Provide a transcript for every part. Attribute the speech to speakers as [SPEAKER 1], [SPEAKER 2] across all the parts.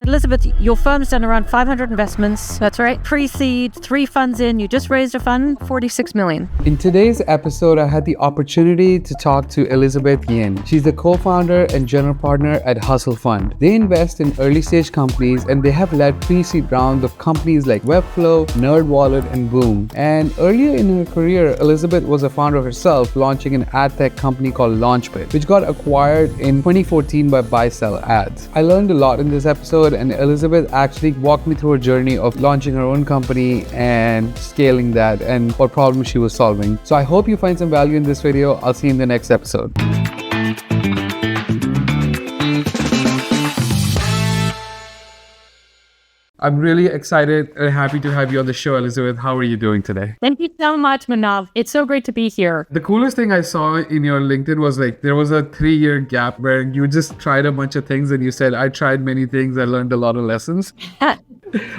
[SPEAKER 1] Elizabeth, your firm's done around 500 investments. That's right. Pre-seed, 3 funds in. You just raised a fund, 46 million.
[SPEAKER 2] In today's episode, I had the opportunity to talk to Elizabeth Yin. She's the co-founder and general partner at Hustle Fund. They invest in early-stage companies, and they have led pre-seed rounds of companies like Webflow, NerdWallet, and Boom. And earlier in her career, Elizabeth was a founder herself, launching an ad tech company called LaunchBit, which got acquired in 2014 by Buy-Sell Ads. I learned a lot in this episode, and Elizabeth actually walked me through her journey of launching her own company and scaling that and what problems she was solving. So I hope you find some value in this video. I'll see you in the next episode. I'm really excited and happy to have you on the show, Elizabeth. How are you doing today?
[SPEAKER 1] Thank you so much, Manav. It's so great to be here.
[SPEAKER 2] The coolest thing I saw in your LinkedIn was like there was a 3-year gap where you just tried a bunch of things and you said, I tried many things. I learned a lot of lessons.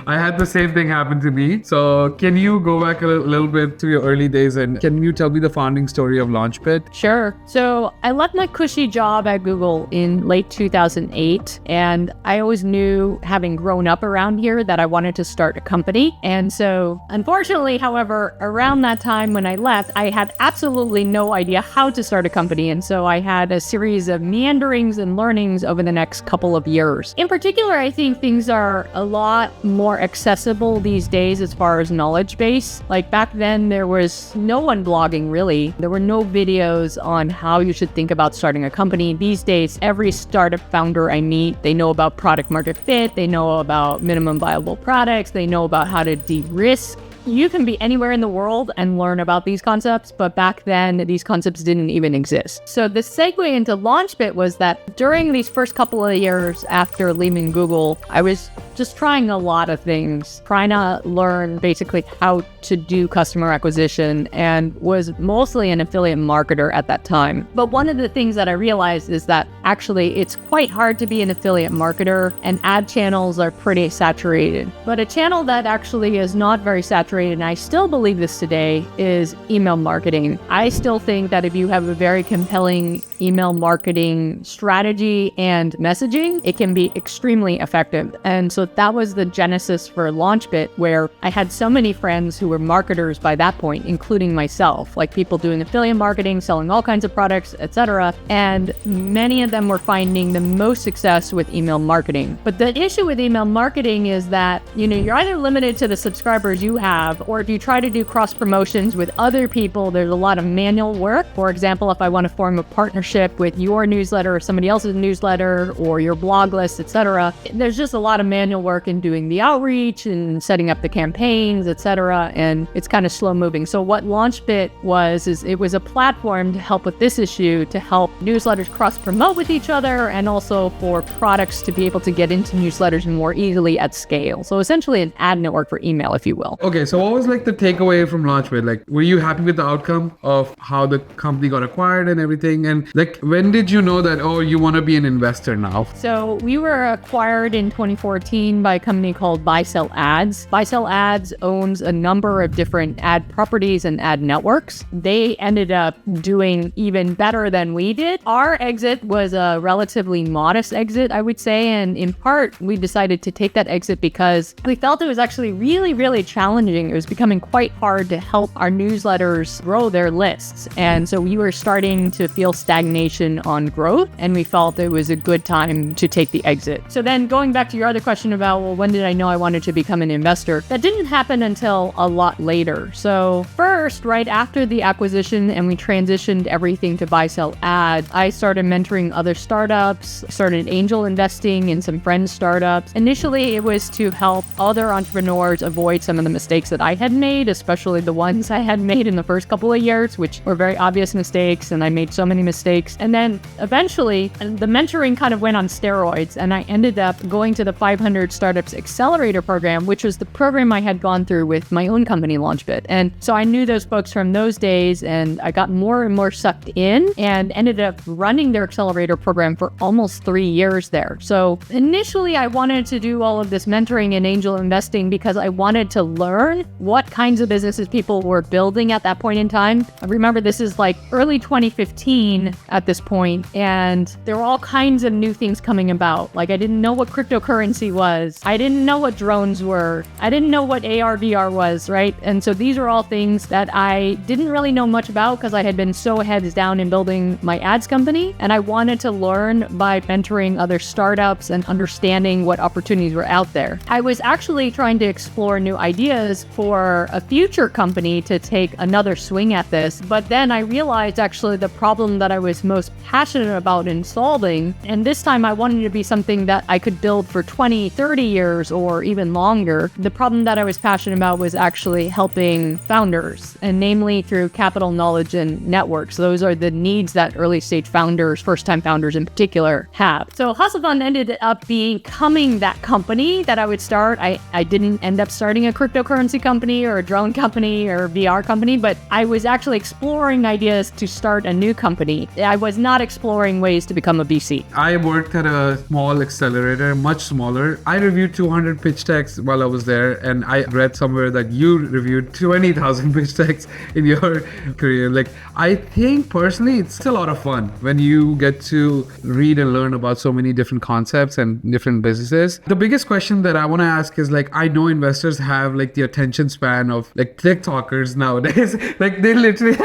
[SPEAKER 2] I had the same thing happen to me. So can you go back a little bit to your early days and can you tell me the founding story of LaunchBit?
[SPEAKER 1] Sure. So I left my cushy job at Google in late 2008. And I always knew, having grown up around here, that I wanted to start a company. And so unfortunately, however, around that time when I left, I had absolutely no idea how to start a company. And so I had a series of meanderings and learnings over the next couple of years. In particular, I think things are a lot more accessible these days as far as knowledge base. Like back then, there was no one blogging really. There were no videos on how you should think about starting a company. These days, every startup founder I meet, they know about product market fit, they know about minimum viable products, they know about how to de-risk. You can be anywhere in the world and learn about these concepts, but back then these concepts didn't even exist. So the segue into LaunchBit was that during these first couple of years after leaving Google, I was just trying a lot of things, trying to learn basically how to do customer acquisition, and was mostly an affiliate marketer at that time. But one of the things that I realized is that actually it's quite hard to be an affiliate marketer, and ad channels are pretty saturated. But a channel that actually is not very saturated, and I still believe this today, is email marketing. I still think that if you have a very compelling email marketing strategy and messaging, it can be extremely effective. And so that was the genesis for LaunchBit, where I had so many friends who were marketers by that point, including myself, like people doing affiliate marketing, selling all kinds of products, etc. And many of them were finding the most success with email marketing. But the issue with email marketing is that, you're either limited to the subscribers you have, or if you try to do cross promotions with other people, there's a lot of manual work. For example, if I want to form a partnership with your newsletter or somebody else's newsletter or your blog list, etc., there's just a lot of manual work in doing the outreach and setting up the campaigns, etc. And it's kind of slow moving. So what LaunchBit was, is it was a platform to help with this issue, to help newsletters cross promote with each other, and also for products to be able to get into newsletters more easily at scale. So essentially an ad network for email, if you will.
[SPEAKER 2] Okay, so what was like the takeaway from LaunchBit? Like, were you happy with the outcome of how the company got acquired and everything? And like, when did you know that, you want to be an investor now?
[SPEAKER 1] So we were acquired in 2014 by a company called Buy-Sell Ads. Buy-Sell Ads owns a number of different ad properties and ad networks. They ended up doing even better than we did. Our exit was a relatively modest exit, I would say. And in part, we decided to take that exit because we felt it was actually really, really challenging. It was becoming quite hard to help our newsletters grow their lists. And so we were starting to feel stagnation on growth, and we felt it was a good time to take the exit. So then going back to your other question about, when did I know I wanted to become an investor? That didn't happen until a lot later. So first, right after the acquisition and we transitioned everything to Buy-Sell Ads, I started mentoring other startups, started angel investing in some friends' startups. Initially, it was to help other entrepreneurs avoid some of the mistakes that I had made, especially the ones I had made in the first couple of years, which were very obvious mistakes, and I made so many mistakes. And then eventually, the mentoring kind of went on steroids, and I ended up going to the 500 Startups Accelerator program, which was the program I had gone through with my own company, LaunchBit. And so I knew those folks from those days, and I got more and more sucked in and ended up running their accelerator program for almost 3 years there. So initially, I wanted to do all of this mentoring and angel investing because I wanted to learn what kinds of businesses people were building at that point in time. I remember this is like early 2015, at this point, and there were all kinds of new things coming about. Like I didn't know what cryptocurrency was. I didn't know what drones were. I didn't know what AR, VR was, right? And so these are all things that I didn't really know much about because I had been so heads down in building my ads company, and I wanted to learn by mentoring other startups and understanding what opportunities were out there. I was actually trying to explore new ideas for a future company to take another swing at this, but then I realized actually the problem that I was most passionate about in solving, and this time I wanted to be something that I could build for 20, 30 years or even longer. The problem that I was passionate about was actually helping founders, and namely through capital, knowledge, and networks. Those are the needs that early stage founders, first-time founders in particular, have. So Hustle Fund ended up becoming that company that I would start. I didn't end up starting a cryptocurrency company or a drone company or VR company, but I was actually exploring ideas to start a new company. I was not exploring ways to become a VC.
[SPEAKER 2] I worked at a small accelerator, much smaller. I reviewed 200 pitch decks while I was there, and I read somewhere that you reviewed 20,000 pitch decks in your career. Like, I think personally, it's a lot of fun when you get to read and learn about so many different concepts and different businesses. The biggest question that I want to ask is, like, I know investors have like the attention span of like TikTokers nowadays. Like, they literally,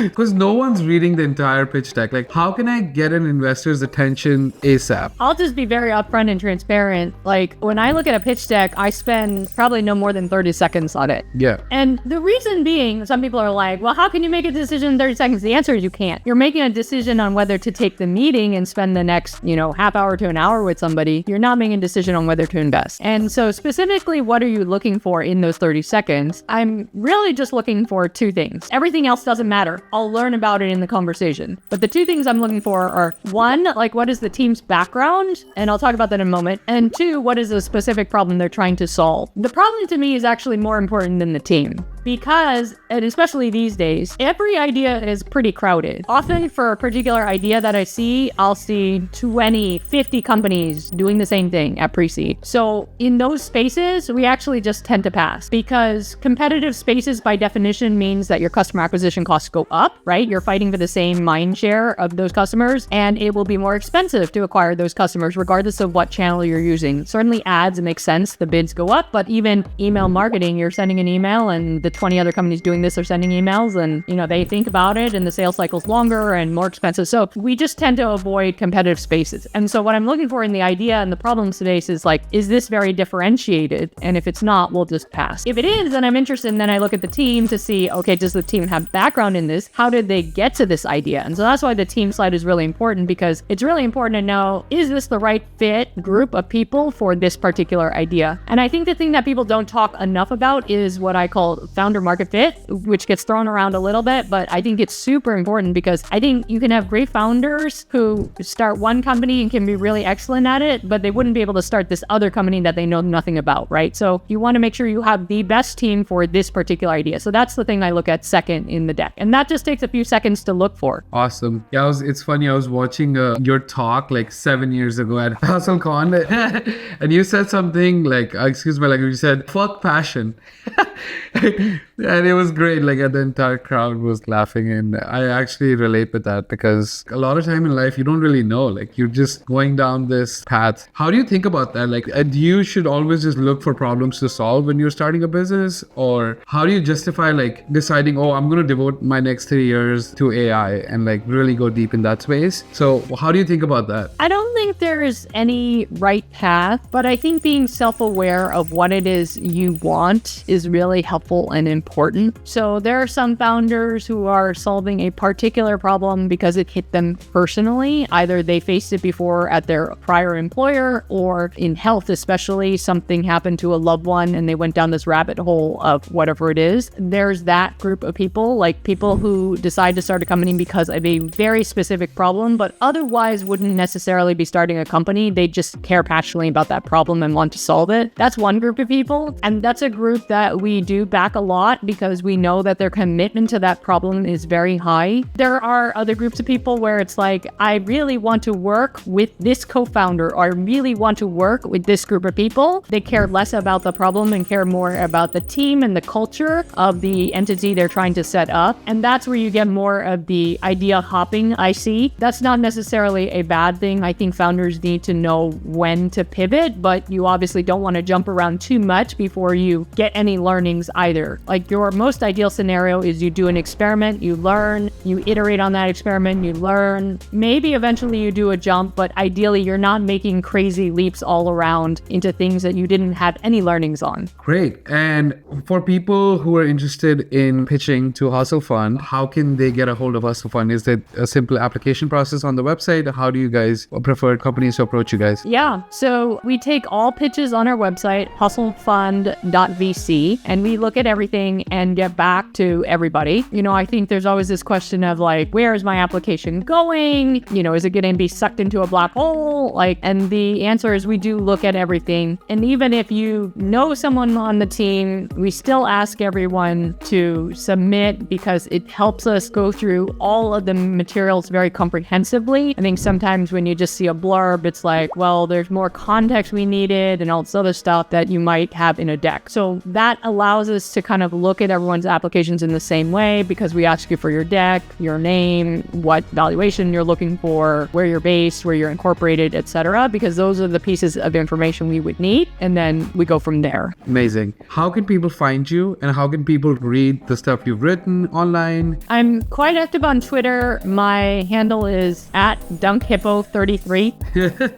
[SPEAKER 2] because no one's reading the entire pitch deck. Like, how can I get an investor's attention ASAP?
[SPEAKER 1] I'll just be very upfront and transparent. Like, when I look at a pitch deck, I spend probably no more than 30 seconds on it.
[SPEAKER 2] Yeah.
[SPEAKER 1] And the reason being, some people are like, well, how can you make a decision in 30 seconds? The answer is you can't. You're making a decision on whether to take the meeting and spend the next, half hour to an hour with somebody. You're not making a decision on whether to invest. And so specifically, what are you looking for in those 30 seconds? I'm really just looking for two things. Everything else doesn't matter. I'll learn about it in the conversation. But the two things I'm looking for are, one, like, what is the team's background? And I'll talk about that in a moment. And two, what is the specific problem they're trying to solve? The problem to me is actually more important than the team. Because, and especially these days, every idea is pretty crowded. Often for a particular idea that I see, I'll see 20, 50 companies doing the same thing at pre-seed. So in those spaces, we actually just tend to pass, because competitive spaces by definition means that your customer acquisition costs go up, right? You're fighting for the same mind share of those customers, and it will be more expensive to acquire those customers regardless of what channel you're using. Certainly ads make sense, the bids go up, but even email marketing, you're sending an email and the 20 other companies doing this are sending emails, and they think about it and the sales cycle's longer and more expensive. So we just tend to avoid competitive spaces. And so what I'm looking for in the idea and the problem space is like, is this very differentiated? And if it's not, we'll just pass. If it is, then I'm interested, and then I look at the team to see, okay, does the team have background in this? How did they get to this idea? And so that's why the team slide is really important, because it's really important to know, is this the right fit group of people for this particular idea? And I think the thing that people don't talk enough about is what I call founder market fit, which gets thrown around a little bit, but I think it's super important, because I think you can have great founders who start one company and can be really excellent at it, but they wouldn't be able to start this other company that they know nothing about, right? So you want to make sure you have the best team for this particular idea. So that's the thing I look at second in the deck. And that just takes a few seconds to look for.
[SPEAKER 2] Awesome. Yeah, it's funny. I was watching your talk like 7 years ago at HustleCon, and you said something like, excuse my language, you said, fuck passion. And it was great. Like, the entire crowd was laughing, and I actually relate with that, because a lot of time in life you don't really know, like, you're just going down this path. How do you think about that? Like, you should always just look for problems to solve when you're starting a business, or how do you justify like deciding, oh, I'm going to devote my next 3 years to AI and like really go deep in that space? So how do you think about that?
[SPEAKER 1] I don't think there is any right path, but I think being self-aware of what it is you want is really helpful and important. So there are some founders who are solving a particular problem because it hit them personally. Either they faced it before at their prior employer, or in health especially, something happened to a loved one and they went down this rabbit hole of whatever it is. There's that group of people, like people who decide to start a company because of a very specific problem, but otherwise wouldn't necessarily be starting a company. They just care passionately about that problem and want to solve it. That's one group of people. And that's a group that we do back a lot because we know that their commitment to that problem is very high. There are other groups of people where it's like, I really want to work with this co-founder, or I really want to work with this group of people. They care less about the problem and care more about the team and the culture of the entity they're trying to set up. And that's where you get more of the idea hopping I see. That's not necessarily a bad thing. I think founders need to know when to pivot, but you obviously don't want to jump around too much before you get any learnings either. Like, your most ideal scenario is you do an experiment, you learn, you iterate on that experiment, you learn, maybe eventually you do a jump, but ideally you're not making crazy leaps all around into things that you didn't have any learnings on.
[SPEAKER 2] Great. And for people who are interested in pitching to Hustle Fund, how can they get a hold of Hustle Fund? Is it a simple application process on the website? How do you guys prefer companies to approach you guys?
[SPEAKER 1] Yeah, so we take all pitches on our website, hustlefund.vc, and we look at everything and get back to everybody. I think there's always this question of like, where is my application going? Is it going to be sucked into a black hole? And the answer is we do look at everything. And even if you know someone on the team, we still ask everyone to submit because it helps us go through all of the materials very comprehensively. I think sometimes when you just see a blurb, it's like, well, there's more context we needed and all this other stuff that you might have in a deck. So that allows us to kind of look at everyone's applications in the same way, because we ask you for your deck, your name, what valuation you're looking for, where you're based, where you're incorporated, etc., because those are the pieces of information we would need, and then we go from there.
[SPEAKER 2] Amazing. How can people find you, and how can people read the stuff you've written online?
[SPEAKER 1] I'm quite active on Twitter. My handle is @dunkhippo33.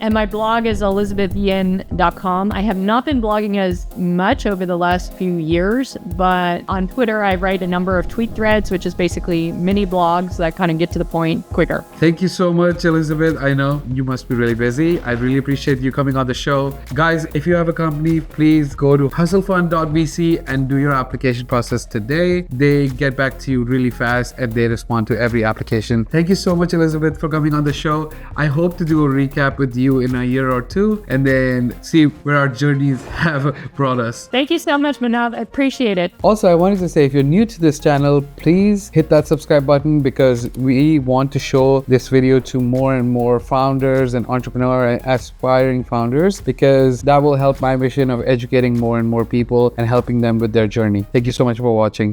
[SPEAKER 1] And my blog is elizabethyin.com. I have not been blogging as much over the last few years, but on Twitter, I write a number of tweet threads, which is basically mini blogs that kind of get to the point quicker.
[SPEAKER 2] Thank you so much, Elizabeth. I know you must be really busy. I really appreciate you coming on the show. Guys, if you have a company, please go to hustlefund.vc and do your application process today. They get back to you really fast and they respond to every application. Thank you so much, Elizabeth, for coming on the show. I hope to do a recap with you in a year or two and then see where our journeys have brought us.
[SPEAKER 1] Thank you so much, Manav. I appreciate it.
[SPEAKER 2] Also, I wanted to say, if you're new to this channel, please hit that subscribe button, because we want to show this video to more and more founders and entrepreneur and aspiring founders, because that will help my mission of educating more and more people and helping them with their journey. Thank you so much for watching.